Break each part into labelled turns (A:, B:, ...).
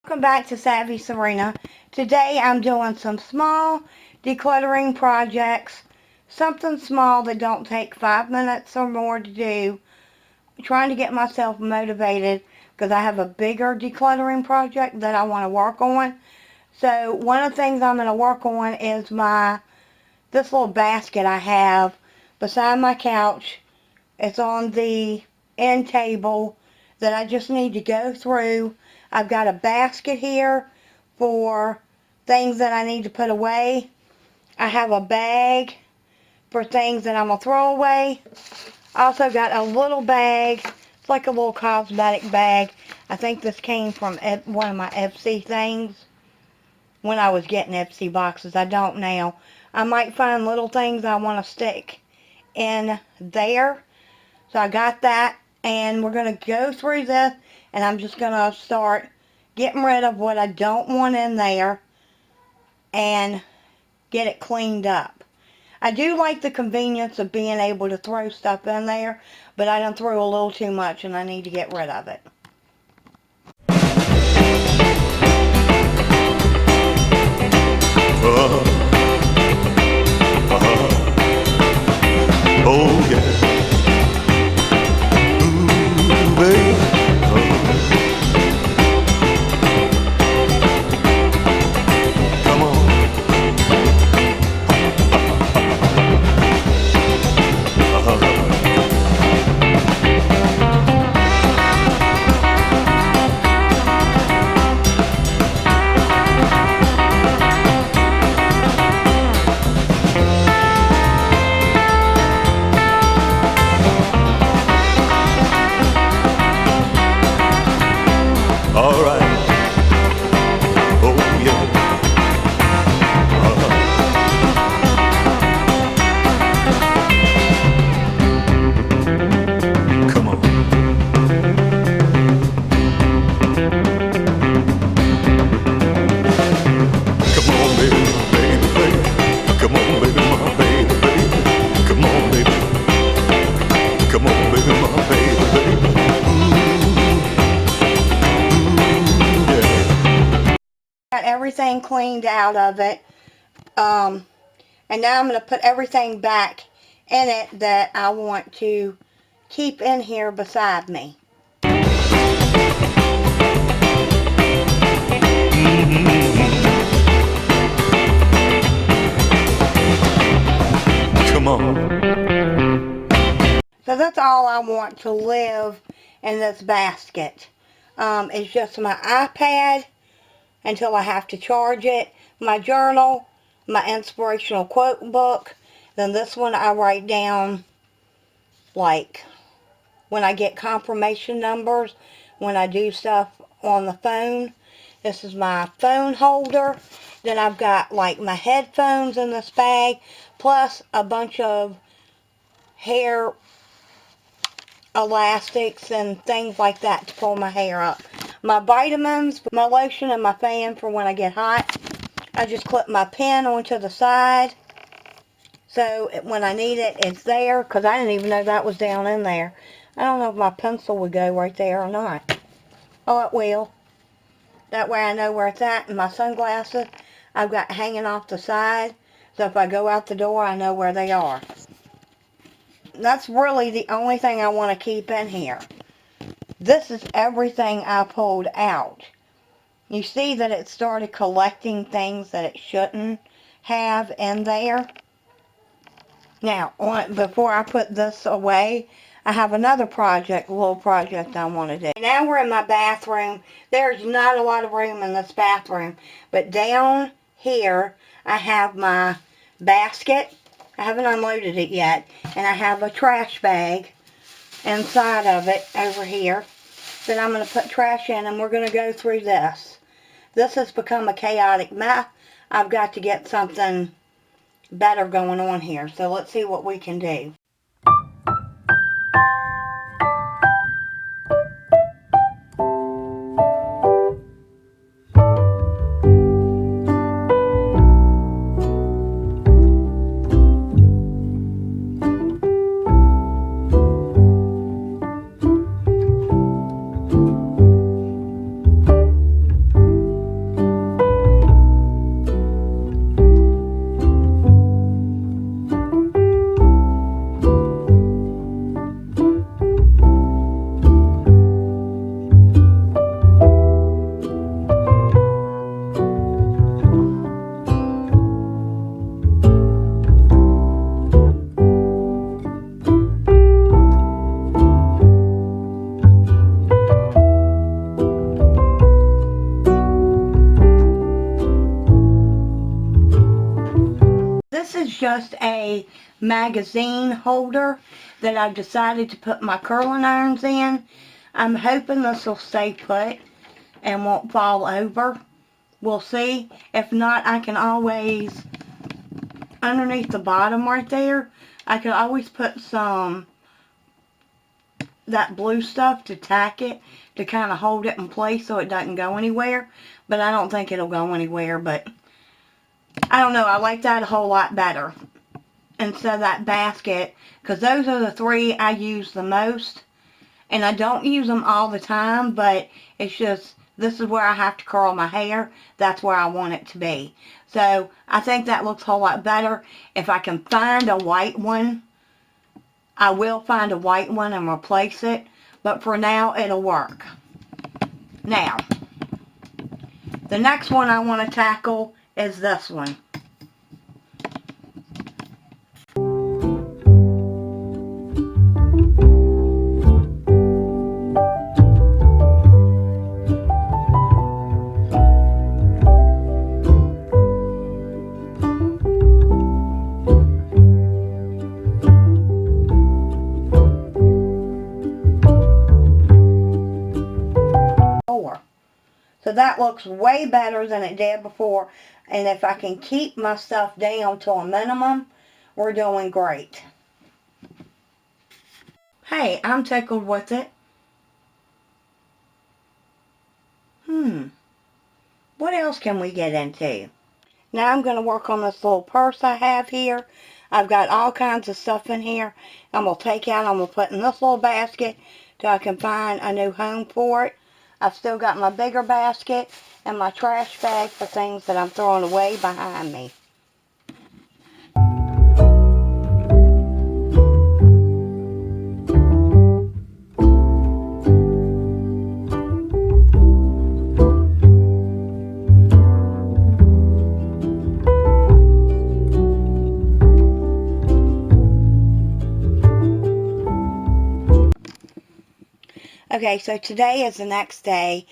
A: Welcome back to Savvy Serena. Today I'm doing some small decluttering projects. Something small that don't take 5 minutes or more to do. I'm trying to get myself motivated because I have a bigger decluttering project that I want to work on. So one of the things I'm going to work on is this little basket I have beside my couch. It's on the end table that I just need to go through. I've got a basket here for things that I need to put away. I have a bag for things that I'm going to throw away. I also got a little bag. It's like a little cosmetic bag. I think this came from one of my FC things when I was getting FC boxes. I don't now. I might find little things I want to stick in there. So I got that, and we're going to go through this, and I'm just going to start getting rid of what I don't want in there and get it cleaned up. I do like the convenience of being able to throw stuff in there, but I done threw a little too much, and I need to get rid of it.
B: Oh yeah. Ooh, baby. Come on. All right. Oh yeah. Come on. Come on, baby, my baby, baby. Come on, baby, my baby, baby. Come on, baby. Come on, baby, my baby, baby.
A: Got everything cleaned out of it. And now I'm going to put everything back in it that I want to keep in here beside me.
B: Come on.
A: So that's all I want to live in this basket. It's just my iPad until I have to charge it, my journal, my inspirational quote book. Then this one I write down like when I get confirmation numbers, when I do stuff on the phone. This is my phone holder. Then I've got like my headphones in this bag, plus a bunch of hair elastics and things like that to pull my hair up. My vitamins, my lotion, and my fan for when I get hot. I just clip my pen onto the side so when I need it, it's there, because I didn't even know that was down in there. I don't know if my pencil would go right there or not. Oh, it will. That way I know where it's at. And my sunglasses I've got hanging off the side, so if I go out the door, I know where they are. That's really the only thing I want to keep in here. This is everything I pulled out. You see that it started collecting things that it shouldn't have in there. Now, before I put this away, I have another little project I want to do. Now we're in my bathroom. There's not a lot of room in this bathroom, but down here I have my basket. I haven't unloaded it yet, and I have a trash bag inside of it over here that I'm going to put trash in, and we're going to go through this. This has become a chaotic mess. I've got to get something better going on here, so let's see what we can do. is just a magazine holder that I've decided to put my curling irons in. I'm hoping this will stay put and won't fall over. We'll see. If not, I can always, underneath the bottom right there, I could always put some, that blue stuff to tack it, to kind of hold it in place so it doesn't go anywhere. But I don't think it'll go anywhere, but I don't know. I like that a whole lot better instead of that basket, because those are the three I use the most. And I don't use them all the time, but it's just, this is where I have to curl my hair. That's where I want it to be. So I think that looks a whole lot better. If I can find a white one, I will find a white one and replace it. But for now, it'll work. Now, the next one I want to tackle is this one. So that looks way better than it did before. And if I can keep my stuff down to a minimum, we're doing great. Hey, I'm tickled with it. What else can we get into? Now I'm going to work on this little purse I have here. I've got all kinds of stuff in here. I'm going to take out, I'm going to put in this little basket till I can find a new home for it. I've still got my bigger basket and my trash bag for things that I'm throwing away behind me. Okay, so today is the next day,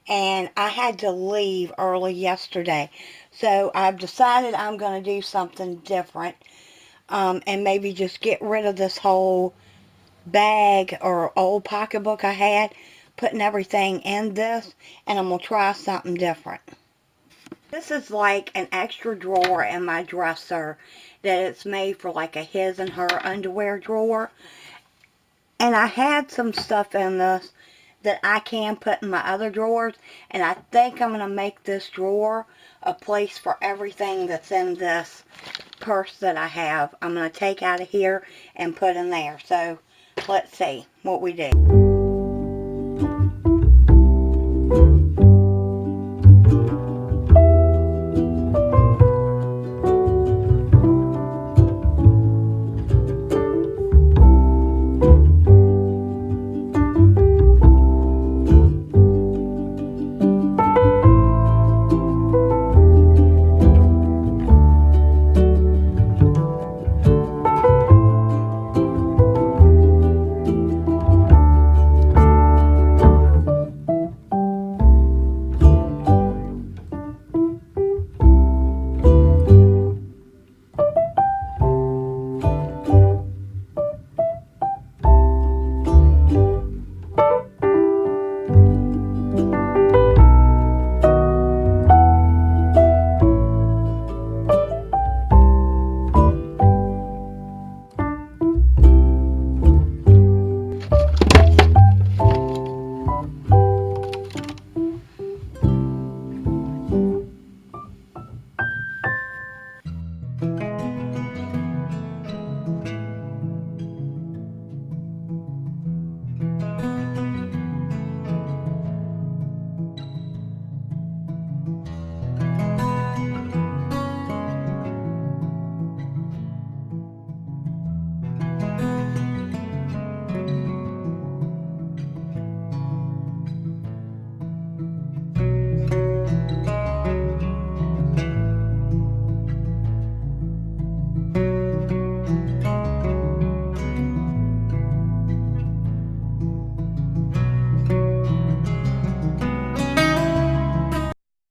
A: and I had to leave early yesterday. So I've decided I'm going to do something different, and maybe just get rid of this whole bag or old pocketbook I had, putting everything in this, and I'm going to try something different. This is like an extra drawer in my dresser that it's made for like a his and her underwear drawer. And I had some stuff in this that I can put in my other drawers. And I think I'm going to make this drawer a place for everything that's in this purse that I have. I'm going to take out of here and put in there. So let's see what we do.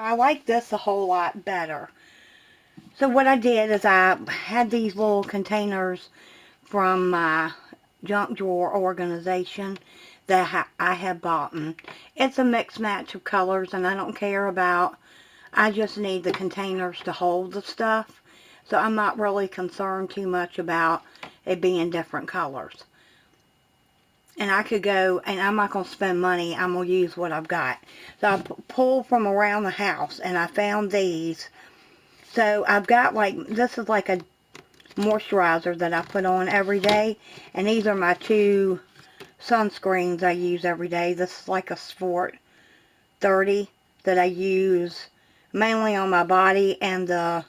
A: I like this a whole lot better. So what I did is I had these little containers from my junk drawer organization that I had bought. It's a mixed match of colors, and I don't care about, I just need the containers to hold the stuff. So I'm not really concerned too much about it being different colors. And I could go, and I'm not going to spend money, I'm going to use what I've got. So I pulled from around the house, and I found these. So I've got this is like a moisturizer that I put on every day. And these are my two sunscreens I use every day. This is like a Sport 30 that I use mainly on my body, and the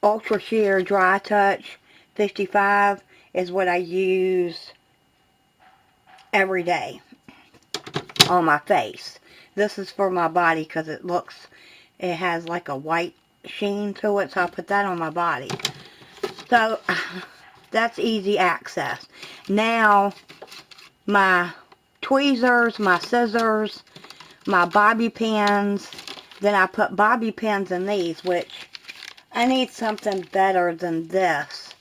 A: Ultra Sheer Dry Touch 55 is what I use every day on my face. This is for my body because it has like a white sheen to it, so I put that on my body. So that's easy access. Now my tweezers, my scissors, my bobby pins, then I put bobby pins in these, which I need something better than this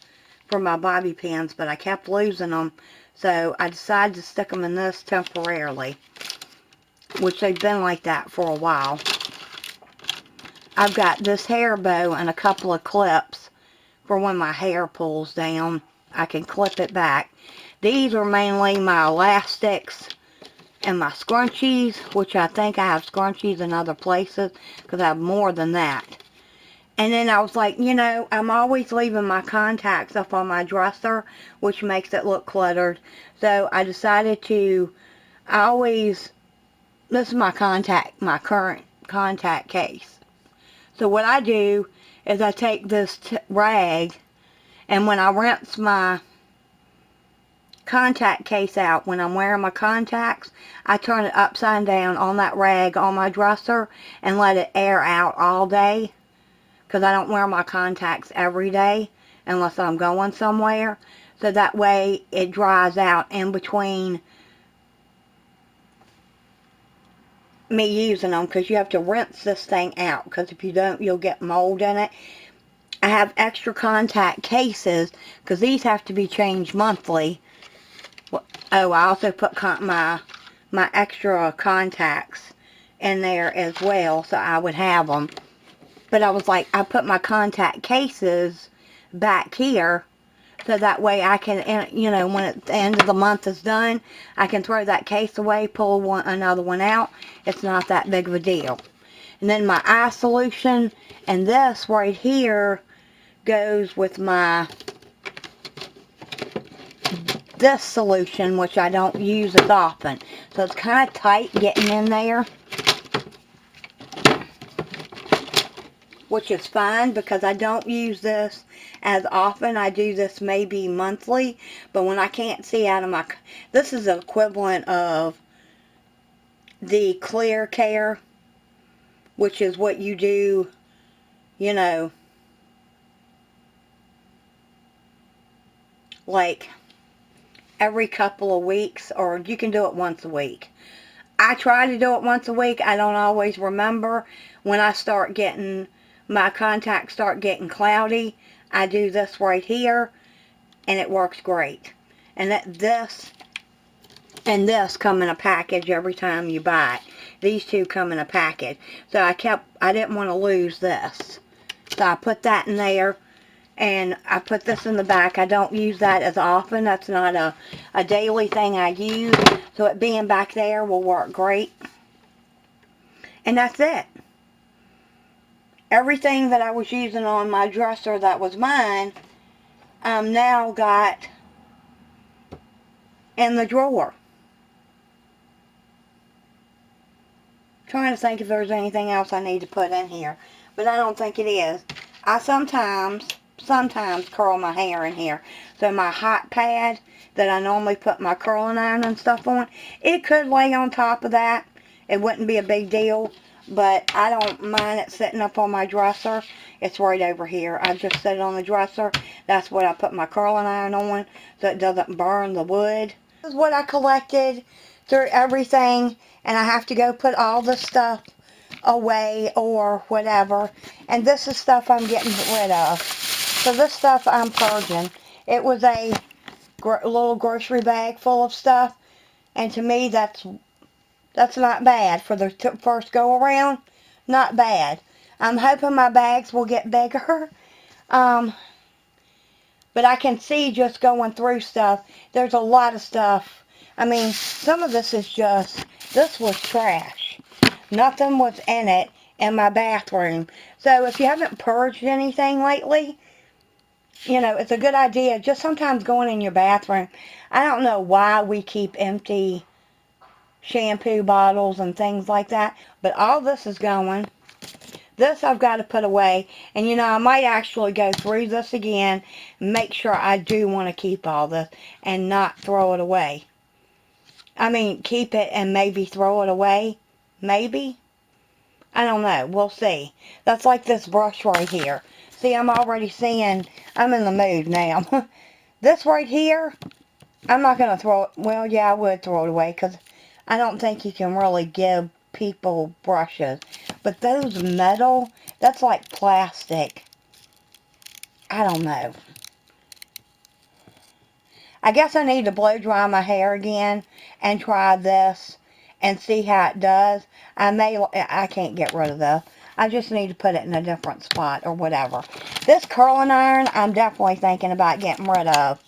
A: for my bobby pins, but I kept losing them, so I decided to stick them in this temporarily, which they've been like that for a while. I've got this hair bow and a couple of clips for when my hair pulls down. I can clip it back. These are mainly my elastics and my scrunchies, which I think I have scrunchies in other places because I have more than that. And then I was like, I'm always leaving my contacts up on my dresser, which makes it look cluttered. So I decided this is my current contact case. So what I do is I take this rag, and when I rinse my contact case out, when I'm wearing my contacts, I turn it upside down on that rag on my dresser and let it air out all day, because I don't wear my contacts every day unless I'm going somewhere. So that way it dries out in between me using them, because you have to rinse this thing out, because if you don't, you'll get mold in it. I have extra contact cases because these have to be changed monthly. Oh, I also put my extra contacts in there as well, so I would have them. But I was like, I put my contact cases back here, so that way I can, when the end of the month is done, I can throw that case away, pull another one out. It's not that big of a deal. And then my eye solution, and this right here goes with this solution, which I don't use as often. So it's kind of tight getting in there, which is fine because I don't use this as often. I do this maybe monthly, but when I can't see out of this is the equivalent of the clear care, which is what you do, like every couple of weeks, or you can do it once a week. I try to do it once a week. I don't always remember. When my contacts start getting cloudy, I do this right here, and it works great. And this and this come in a package every time you buy it. These two come in a package. So I didn't want to lose this. So I put that in there, and I put this in the back. I don't use that as often. That's not a daily thing I use. So it being back there will work great. And that's it. Everything that I was using on my dresser that was mine, now got in the drawer. Trying to think if there's anything else I need to put in here, but I don't think it is. I sometimes curl my hair in here. So my hot pad that I normally put my curling iron and stuff on, it could lay on top of that. It wouldn't be a big deal, but I don't mind it sitting up on my dresser. It's right over here. I just set it on the dresser. That's what I put my curling iron on, so it doesn't burn the wood. This is what I collected through everything, and I have to go put all this stuff away or whatever. And this is stuff I'm getting rid of. So this stuff I'm purging. It was a little grocery bag full of stuff. And to me, that's not bad for the first go around. Not bad. I'm hoping my bags will get bigger. But I can see just going through stuff. There's a lot of stuff. I mean, some of this is just, this was trash. Nothing was in it in my bathroom. So if you haven't purged anything lately, you know, it's a good idea. Just sometimes going in your bathroom. I don't know why we keep empty shampoo bottles and things like that. But all this is going. This I've got to put away. And you know, I might actually go through this again and make sure I do want to keep all this and not throw it away. I mean, keep it and maybe throw it away. Maybe. I don't know. We'll see. That's like this brush right here. See, I'm already seeing, I'm in the mood now. This right here, I'm not going to throw it. Well, yeah, I would throw it away because I don't think you can really give people brushes. But those metal, that's like plastic. I don't know. I guess I need to blow dry my hair again and try this and see how it does. I can't get rid of this. I just need to put it in a different spot or whatever. This curling iron, I'm definitely thinking about getting rid of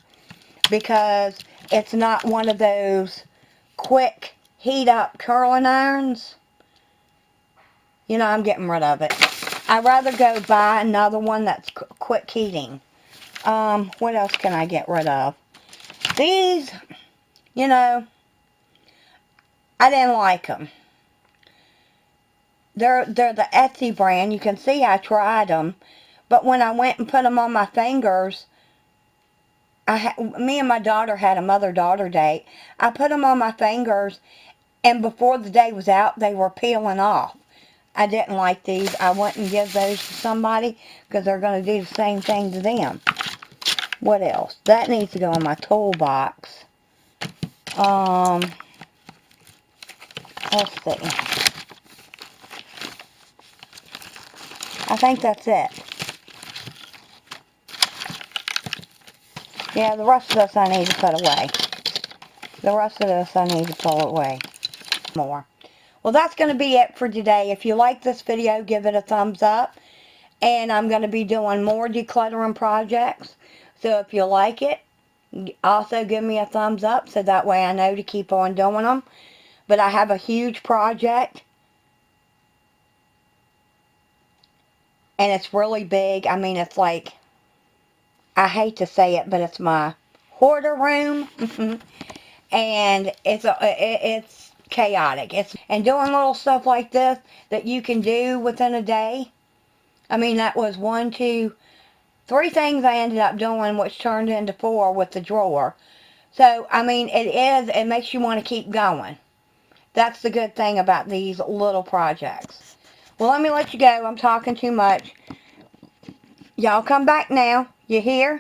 A: because it's not one of those quick heat up curling irons. You know, I'm getting rid of it. I'd rather go buy another one that's quick heating. What else can I get rid of? These, you know, I didn't like them. They're the Etsy brand. You can see I tried them. But when I went and put them on my fingers, me and my daughter had a mother-daughter date. I put them on my fingers, and before the day was out, they were peeling off. I didn't like these. I wouldn't give those to somebody because they're going to do the same thing to them. What else? That needs to go in my toolbox. Let's see. I think that's it. Yeah, the rest of this I need to put away. The rest of this I need to pull away more. Well, that's going to be it for today. If you like this video, give it a thumbs up. And I'm going to be doing more decluttering projects. So if you like it, also give me a thumbs up so that way I know to keep on doing them. But I have a huge project. And it's really big. I mean, it's like, I hate to say it, but it's my hoarder room. And it's chaotic. And doing little stuff like this that you can do within a day. I mean, that was 1, 2, 3 things I ended up doing, which turned into 4 with the drawer. So, I mean, it makes you want to keep going. That's the good thing about these little projects. Well, let me let you go. I'm talking too much. Y'all come back now. You hear?